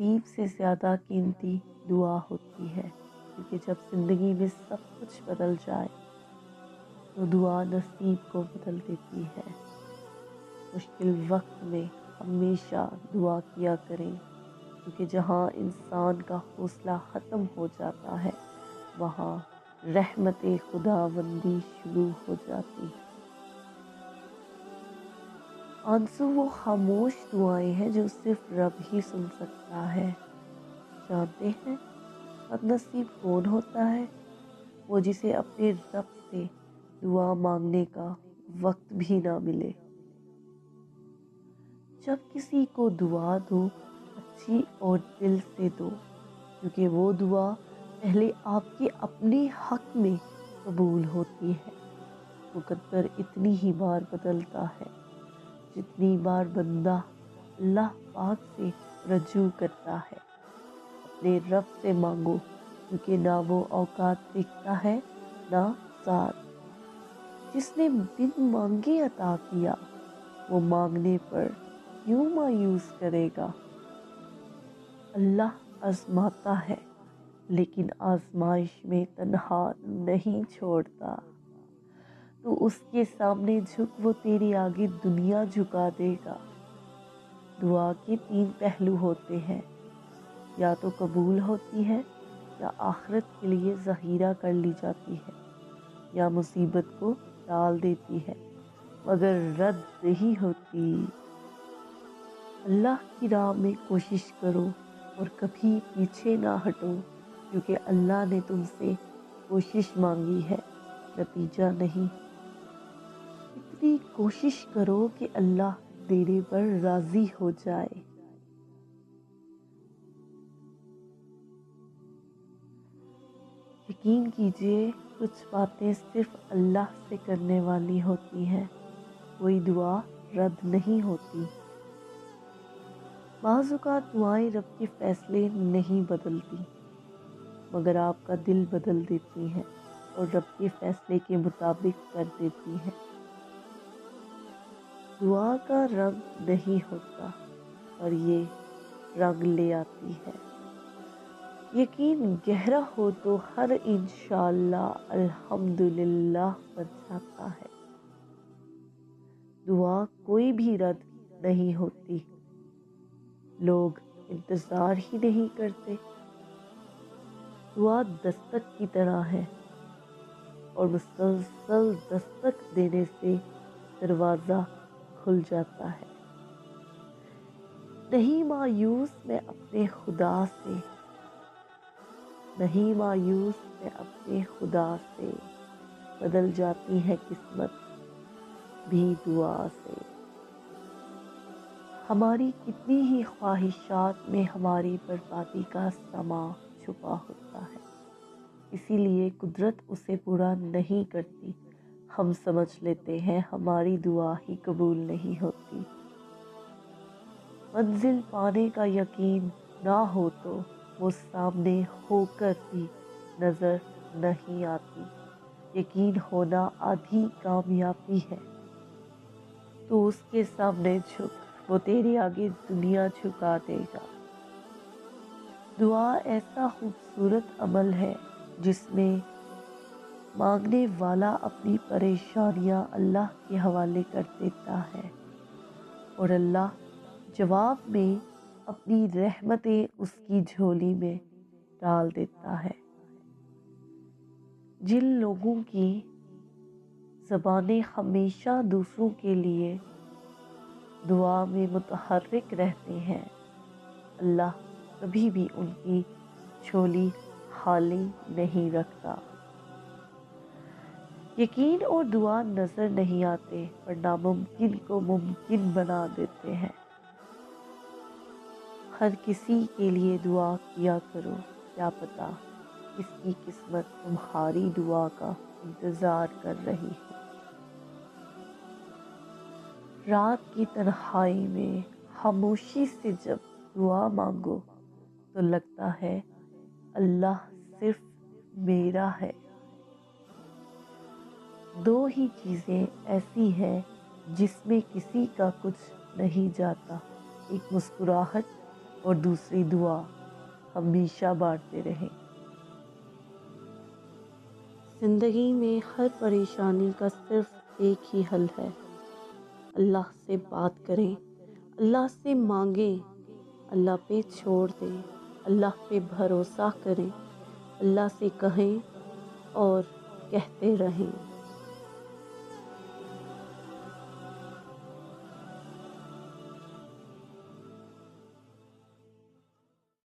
نصیب سے زیادہ قیمتی دعا ہوتی ہے، کیونکہ جب زندگی میں سب کچھ بدل جائے تو دعا نصیب کو بدل دیتی ہے۔ مشکل وقت میں ہمیشہ دعا کیا کریں، کیونکہ جہاں انسان کا حوصلہ ختم ہو جاتا ہے وہاں رحمت خداوندی شروع ہو جاتی ہے۔ آنسو وہ خاموش دعائیں ہیں جو صرف رب ہی سن سکتا ہے۔ جانتے ہیں بد نصیب کون ہوتا ہے؟ وہ جسے اپنے رب سے دعا مانگنے کا وقت بھی نہ ملے۔ جب کسی کو دعا دو، اچھی اور دل سے دو، کیونکہ وہ دعا پہلے آپ کے اپنے حق میں قبول ہوتی ہے۔ مقدر اتنی ہی بار بدلتا ہے جتنی بار بندہ اللہ پاک سے رجوع کرتا ہے۔ اپنے رب سے مانگو، کیونکہ نہ وہ اوقات دیکھتا ہے نہ ساتھ۔ جس نے بن مانگے عطا کیا، وہ مانگنے پر کیوں مایوس کرے گا؟ اللہ آزماتا ہے لیکن آزمائش میں تنہا نہیں چھوڑتا۔ تو اس کے سامنے جھک، وہ تیرے آگے دنیا جھکا دے گا۔ دعا کے 3 پہلو ہوتے ہیں، یا تو قبول ہوتی ہے، یا آخرت کے لیے ذخیرہ کر لی جاتی ہے، یا مصیبت کو ٹال دیتی ہے مگر رد نہیں ہوتی۔ اللہ کی راہ میں کوشش کرو اور کبھی پیچھے نہ ہٹو، کیونکہ اللہ نے تم سے کوشش مانگی ہے، نتیجہ نہیں۔ اتنی کوشش کرو کہ اللہ تیرے پر راضی ہو جائے۔ یقین کیجئے کچھ باتیں صرف اللہ سے کرنے والی ہوتی ہیں، کوئی دعا رد نہیں ہوتی۔ بعض اوقات دعائیں رب کے فیصلے نہیں بدلتی، مگر آپ کا دل بدل دیتی ہیں اور رب کے فیصلے کے مطابق کر دیتی ہیں۔ دعا کا رنگ نہیں ہوتا، پر یہ رنگ لے آتی ہے۔ یقین گہرا ہو تو ہر انشاءاللہ الحمدللہ بن جاتا ہے۔ دعا کوئی بھی رد نہیں ہوتی، لوگ انتظار ہی نہیں کرتے۔ دعا دستک کی طرح ہے، اور مسلسل دستک دینے سے دروازہ کھل جاتا ہے۔ نہیں مایوس میں اپنے خدا سے، نہیں مایوس میں اپنے خدا سے، بدل جاتی ہے قسمت بھی دعا سے۔ ہماری کتنی ہی خواہشات میں ہماری بربادی کا سما چھپا ہوتا ہے، اسی لیے قدرت اسے پورا نہیں کرتی۔ ہم سمجھ لیتے ہیں ہماری دعا ہی قبول نہیں ہوتی۔ منزل پانے کا یقین نہ ہو تو وہ سامنے ہو کر بھی نظر نہیں آتی۔ یقین ہونا آدھی کامیابی ہے۔ تو اس کے سامنے جھک، وہ تیرے آگے دنیا جھکا دے گا۔ دعا ایسا خوبصورت عمل ہے جس میں مانگنے والا اپنی پریشانیاں اللہ کے حوالے کر دیتا ہے، اور اللہ جواب میں اپنی رحمتیں اس کی جھولی میں ڈال دیتا ہے۔ جن لوگوں کی زبانیں ہمیشہ دوسروں کے لیے دعا میں متحرک رہتے ہیں، اللہ کبھی بھی ان کی جھولی خالی نہیں رکھتا۔ یقین اور دعا نظر نہیں آتے، پر ناممکن کو ممکن بنا دیتے ہیں۔ ہر کسی کے لیے دعا کیا کرو، کیا پتہ کس کی قسمت تمہاری دعا کا انتظار کر رہی ہو۔ رات کی تنہائی میں خاموشی سے جب دعا مانگو تو لگتا ہے اللہ صرف میرا ہے۔ 2 ہی چیزیں ایسی ہیں جس میں کسی کا کچھ نہیں جاتا، ایک مسکراہٹ اور دوسری دعا ہمیشہ بانٹتے رہیں۔ زندگی میں ہر پریشانی کا صرف ایک ہی حل ہے، اللہ سے بات کریں، اللہ سے مانگیں، اللہ پہ چھوڑ دیں، اللہ پہ بھروسہ کریں، اللہ سے کہیں اور کہتے رہیں۔